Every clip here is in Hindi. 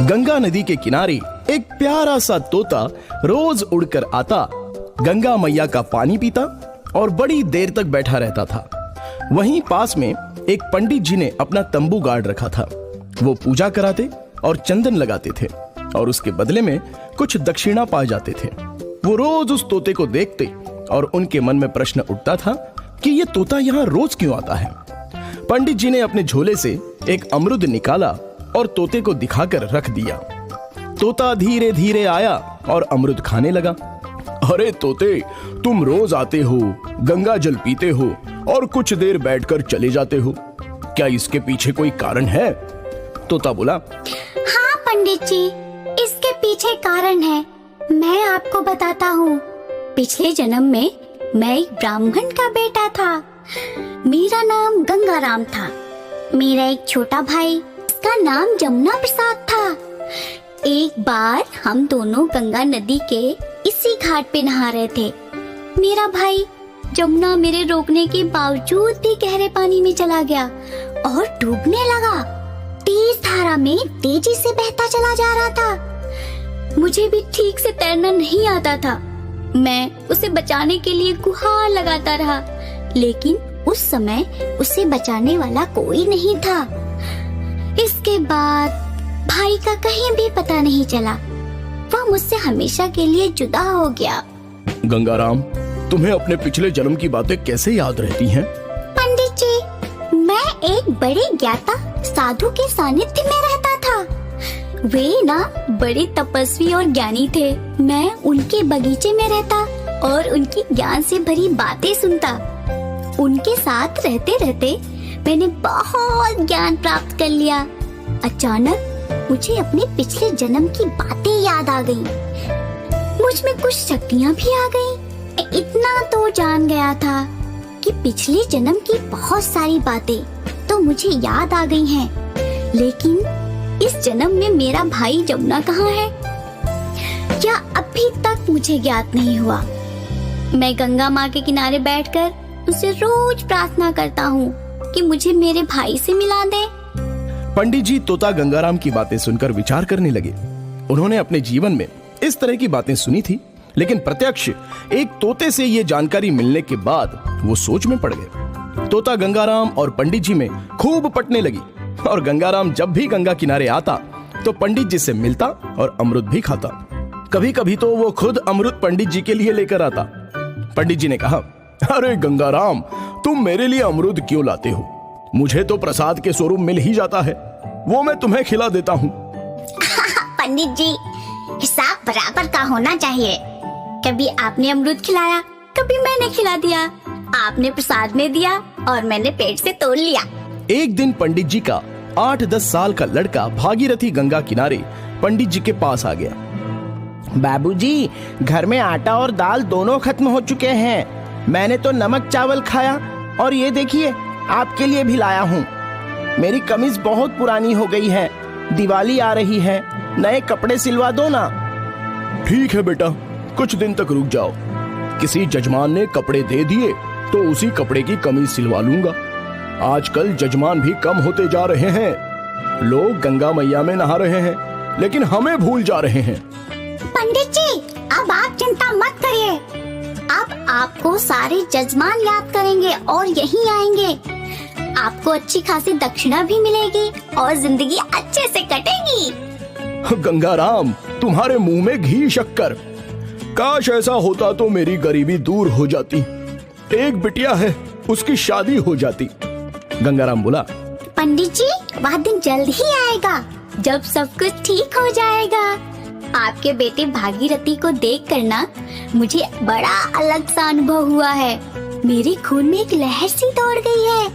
गंगा नदी के किनारे एक प्यारा सा तोता रोज उड़कर आता, गंगा मैया का पानी पीता और बड़ी देर तक बैठा रहता था। वहीं पास में एक पंडित जी ने अपना तंबू गाड़ रखा था। वो पूजा कराते और चंदन लगाते थे और उसके बदले में कुछ दक्षिणा पा जाते थे। वो रोज उस तोते को देखते और उनके मन में प्रश्न उठता था कि ये तोता यहाँ रोज क्यों आता है। पंडित जी ने अपने झोले से एक अमरुद निकाला और तोते को दिखाकर रख दिया। तोता धीरे धीरे आया और अमरुद खाने लगा। अरे तोते, तुम रोज आते हो, गंगा जल पीते हो और कुछ देर बैठकर चले जाते हो, क्या इसके पीछे कोई कारण है? तोता बोला, हाँ पंडित जी, इसके पीछे कारण है। मैं आपको बताता हूँ। पिछले जन्म में मैं एक ब्राह्मण का बेटा था। मेरा नाम गंगाराम था। मेरा एक छोटा भाई, उसका नाम जमुना प्रसाद था। एक बार हम दोनों गंगा नदी के इसी घाट पे नहा रहे थे। मेरा भाई जमुना मेरे रोकने के बावजूद भी गहरे पानी में चला गया और डूबने लगा। तेज धारा में तेजी से बहता चला जा रहा था। मुझे भी ठीक से तैरना नहीं आता था। मैं उसे बचाने के लिए गुहार लगाता रहा, लेकिन उस समय उसे बचाने वाला कोई नहीं था। इसके बाद भाई का कहीं भी पता नहीं चला। वह मुझसे हमेशा के लिए जुदा हो गया। गंगाराम, तुम्हें अपने पिछले जन्म की बातें कैसे याद रहती हैं? पंडित जी, मैं एक बड़े ज्ञाता साधु के सानिध्य में रहता था। वे ना बड़े तपस्वी और ज्ञानी थे। मैं उनके बगीचे में रहता और उनकी ज्ञान से भरी बातें सुनता। उनके साथ रहते रहते मैंने बहुत ज्ञान प्राप्त कर लिया। अचानक मुझे अपने पिछले जन्म की बातें याद आ गईं। मुझ में कुछ शक्तियाँ भी आ गईं। इतना तो जान गया था कि पिछले जन्म की बहुत सारी बातें तो मुझे याद आ गई हैं, लेकिन इस जन्म में मेरा भाई जमुना कहाँ है, क्या अभी तक मुझे ज्ञात नहीं हुआ। मैं गंगा माँ के किनारे बैठकर उसे रोज प्रार्थना करता हूँ कि मुझे मेरे भाई से मिला दे। पंडित जी तोता गंगाराम की बातें सुनकर विचार करने लगे। उन्होंने अपने जीवन में इस तरह की बातें सुनी थी, लेकिन प्रत्यक्ष एक तोते से ये जानकारी मिलने के बाद वो सोच में पड़ गए। तोता गंगाराम और पंडित जी में खूब पटने लगी और गंगाराम जब भी गंगा किनारे आता तो पंडित जी से मिलता और अमृत भी खाता। कभी कभी तो वो खुद अमृत पंडित जी के लिए लेकर आता। पंडित जी ने कहा, अरे गंगाराम, तुम मेरे लिए अमरूद क्यों लाते हो? मुझे तो प्रसाद के स्वरूप मिल ही जाता है, वो मैं तुम्हें खिला देता हूँ। पंडित जी, हिसाब बराबर का होना चाहिए। कभी आपने अमरूद खिलाया, कभी मैंने खिला दिया। आपने प्रसाद में दिया और मैंने पेट से तोड़ लिया। एक दिन पंडित जी का 8-10 साल का लड़का भागीरथी गंगा किनारे पंडित जी के पास आ गया। बाबूजी, घर में आटा और दाल दोनों खत्म हो चुके हैं। मैंने तो नमक चावल खाया और ये देखिए, आपके लिए भी लाया हूँ। मेरी कमीज बहुत पुरानी हो गई है, दिवाली आ रही है, नए कपड़े सिलवा दो ना। ठीक है बेटा, कुछ दिन तक रुक जाओ। किसी जजमान ने कपड़े दे दिए तो उसी कपड़े की कमीज सिलवा लूंगा। आजकल जजमान भी कम होते जा रहे हैं। लोग गंगा मैया में नहा रहे हैं, लेकिन हमें भूल जा रहे हैं। पंडित जी, अब आप चिंता मत करिए। अब आपको सारे जजमान याद करेंगे और यहीं आएंगे। आपको अच्छी खासी दक्षिणा भी मिलेगी और जिंदगी अच्छे से कटेगी। गंगाराम, तुम्हारे मुंह में घी शक्कर। काश ऐसा होता तो मेरी गरीबी दूर हो जाती। एक बिटिया है, उसकी शादी हो जाती। गंगाराम बोला, पंडित जी, वह दिन जल्द ही आएगा जब सब कुछ ठीक हो जाएगा। आपके बेटे भागीरथी को देख कर ना मुझे बड़ा अलग सा अनुभव हुआ है। मेरे खून में एक लहर सी दौड़ गई है।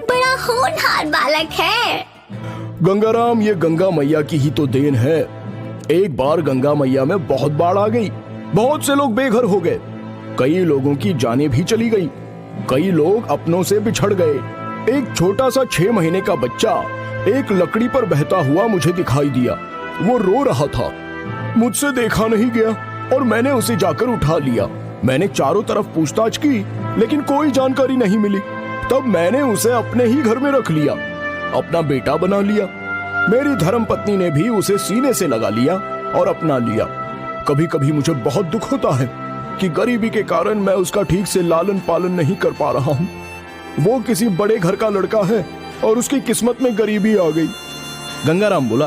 बड़ा होनहार बालक है। गंगाराम, ये गंगा मैया की ही तो देन है। एक बार गंगा मैया में बहुत बाढ़ आ गई, बहुत से लोग बेघर हो गए, कई लोगों की जानें भी चली गई, कई लोग अपनों से बिछड़ गए। एक छोटा सा 6 महीने का बच्चा एक लकड़ी पर बहता हुआ मुझे दिखाई दिया। वो रो रहा था, मुझसे देखा नहीं गया और मैंने उसे जाकर उठा लिया। मैंने चारों तरफ पूछताछ की, लेकिन कोई जानकारी नहीं मिली। तब मैंने उसे अपने ही घर में रख लिया, अपना बेटा बना लिया। मेरी धर्मपत्नी ने भी उसे सीने से लगा लिया और अपना लिया। कभी कभी मुझे बहुत दुख होता है कि गरीबी के कारण मैं उसका ठीक से लालन पालन नहीं कर पा रहा हूँ। वो किसी बड़े घर का लड़का है और उसकी किस्मत में गरीबी आ गई। गंगाराम बोला,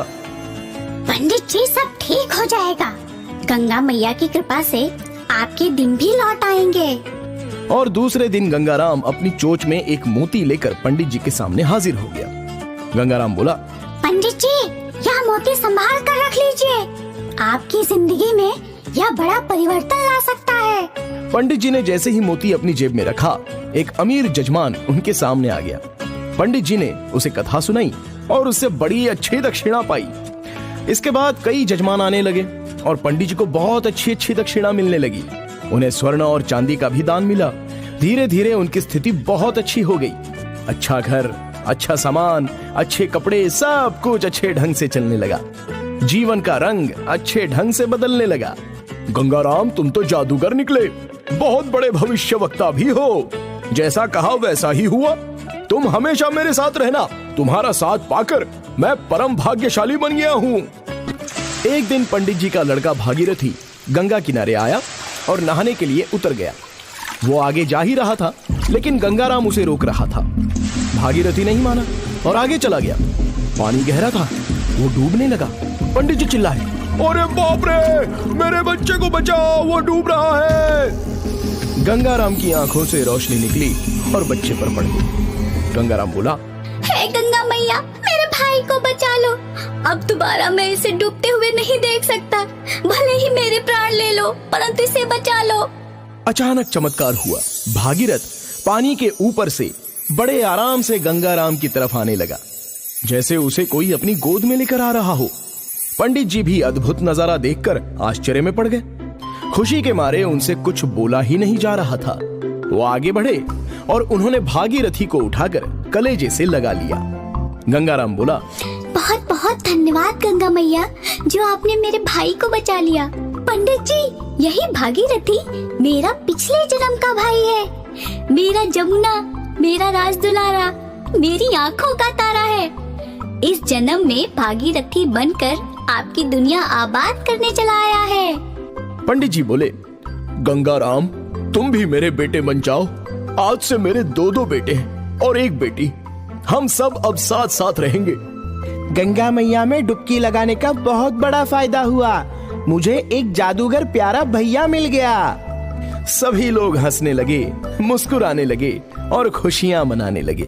पंडित जी सब ठीक हो जाएगा। गंगा मैया की कृपा से आपके दिन भी लौट आएंगे। और दूसरे दिन गंगाराम अपनी चोंच में एक मोती लेकर पंडित जी के सामने हाजिर हो गया। गंगाराम बोला, पंडित जी यह मोती संभाल कर रख लीजिए। आपकी जिंदगी में यह बड़ा परिवर्तन ला सकता है। पंडित जी ने जैसे ही मोती अपनी जेब में रखा, एक अमीर जजमान उनके सामने आ गया। पंडित जी ने उसे कथा सुनाई और उससे बड़ी अच्छी दक्षिणा पाई। इसके बाद कई जजमान आने लगे और पंडित जी को बहुत अच्छी अच्छी दक्षिणा मिलने लगी। उन्हें स्वर्ण और चांदी का भी दान मिला। धीरे धीरे उनकी स्थिति बहुत अच्छी हो गई। अच्छा घर, अच्छा सामान, अच्छे कपड़े, सब कुछ अच्छे ढंग से चलने लगा। जीवन का रंग अच्छे ढंग से बदलने लगा। गंगाराम, तुम तो जादूगर निकले, बहुत बड़े भविष्यवक्ता भी हो। जैसा कहा वैसा ही हुआ। तुम हमेशा मेरे साथ रहना। तुम्हारा साथ पाकर मैं परम भाग्यशाली बन गया हूँ। एक दिन पंडित जी का लड़का भागीरथी गंगा किनारे आया और नहाने के लिए उतर गया। वो आगे जा ही रहा था, लेकिन गंगाराम उसे रोक रहा था। भागीरथी नहीं माना और आगे चला गया। पानी गहरा था, वो डूबने लगा। पंडित जी चिल्लाए, अरे बाप रे, मेरे बच्चे को बचाओ, वो डूब रहा है। गंगाराम की आंखों से रोशनी निकली और बच्चे पर पड़ गई। गंगाराम बोला, हे गंगा मैया, मेरे भाई को बचा लो। अब दोबारा मैं इसे डूबते हुए नहीं देख सकता। भले ही मेरे प्राण ले लो, परंतु इसे बचा लो। अचानक चमत्कार हुआ। भागीरथ पानी के ऊपर से बड़े आराम से गंगाराम की तरफ आने लगा, जैसे उसे कोई अपनी गोद में लेकर आ रहा हो। पंडित जी भी अद्भुत नजारा देखकर आश्चर्य में पड़ गए। खुशी के मारे उनसे कुछ बोला ही नहीं जा रहा था। वो आगे बढ़े और उन्होंने भागीरथी को उठाकर कलेजे से लगा लिया। गंगाराम बोला, बहुत बहुत धन्यवाद गंगा मैया, जो आपने मेरे भाई को बचा लिया। पंडित जी, यही भागीरथी मेरा पिछले जन्म का भाई है। मेरा जमुना, मेरा राजदुलारा, मेरी आंखों का तारा है। इस जन्म में भागीरथी बनकर आपकी दुनिया आबाद करने चला आया है। पंडित जी बोले, गंगाराम, तुम भी मेरे बेटे बन जाओ। आज से मेरे दो बेटे हैं और एक बेटी। हम सब अब साथ साथ रहेंगे। गंगा मैया में डुबकी लगाने का बहुत बड़ा फायदा हुआ। मुझे एक जादूगर प्यारा भैया मिल गया। सभी लोग हंसने लगे, मुस्कुराने लगे और खुशियां मनाने लगे।